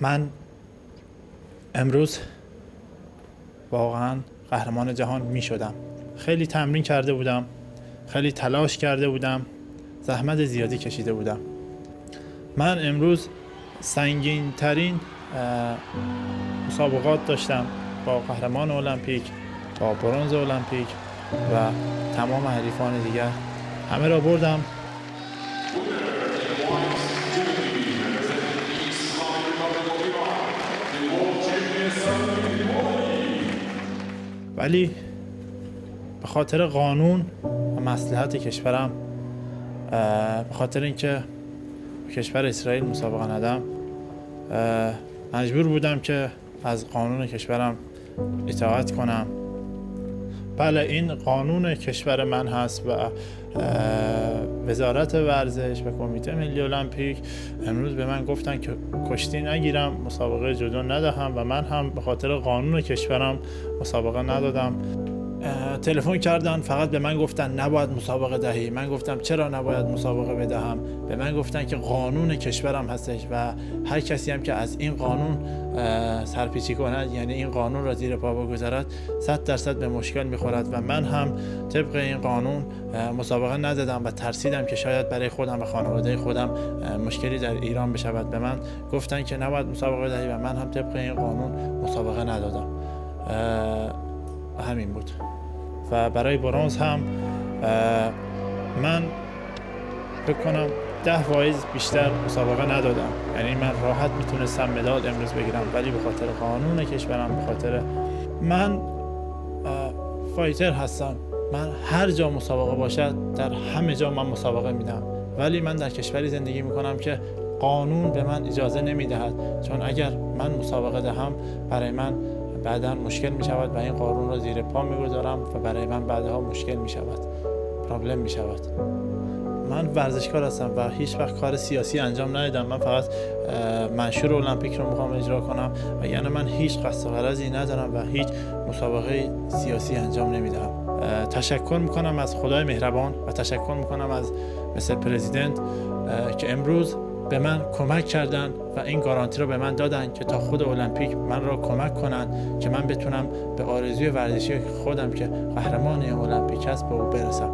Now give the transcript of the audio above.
من امروز واقعا قهرمان جهان می شدم. خیلی تمرین کرده بودم، خیلی تلاش کرده بودم، زحمت زیادی کشیده بودم. من امروز سنگین ترین مسابقات داشتم با قهرمان المپیک، با برنز المپیک و تمام حریفان دیگر. همه را بردم. ولی به خاطر قانون و مصلحت کشورم، به خاطر اینکه به کشور اسرائیل مسابقه ندم، مجبور بودم که از قانون کشورم اطاعت کنم. بله، این قانون کشور من هست و وزارت ورزش و کمیته ملی المپیک امروز به من گفتن که کشتی نگیرم، مسابقه جودو ندهم و من هم به خاطر قانون کشورم مسابقه ندادم. تلفن کردن، فقط به من گفتن نباید مسابقه دهی. من گفتم چرا نباید مسابقه بدهم؟ به من گفتن که قانون کشورم هستش و هر کسی هم که از این قانون سرپیچی کند، یعنی این قانون را زیر پا بگذارد، 100% به مشکل میخورد. و من هم طبق این قانون مسابقه ندادم و ترسیدم که شاید برای خودم و خانواده خودم مشکلی در ایران بشود. به من گفتن که نباید مسابقه دهی و من هم طبق این قانون مسابقه ندادم. همین بود. و برای برنز هم من فکر کنم 10 واعظ بیشتر مسابقه ندادم. یعنی من راحت میتونستم مدال امروز بگیرم، ولی به خاطر قانون کشورم، به خاطر من فایتر هستم. من هر جا مسابقه باشد، در همه جا من مسابقه میدم، ولی من در کشوری زندگی میکنم که قانون به من اجازه نمیدهد. چون اگر من مسابقه دهم، برای من بعدا مشکل می شود و این قانون را زیر پا می گذارم و برای من بعدها مشکل می شود، پرابلم می شود. من ورزشکار هستم و هیچ وقت کار سیاسی انجام ندادم. من فقط منشور المپیک رو میخوام اجرا کنم و یعنی من هیچ قصد و غرضی ندارم و هیچ مسابقه سیاسی انجام نمیدم. تشکر میکنم از خدای مهربان و تشکر میکنم از مثل پرزیدنت که امروز به من کمک کردن و این گارانتی رو به من دادن که تا خود المپیک من را کمک کنن که من بتونم به آرزوی ورزشی خودم که قهرمان المپیک است به او برسم.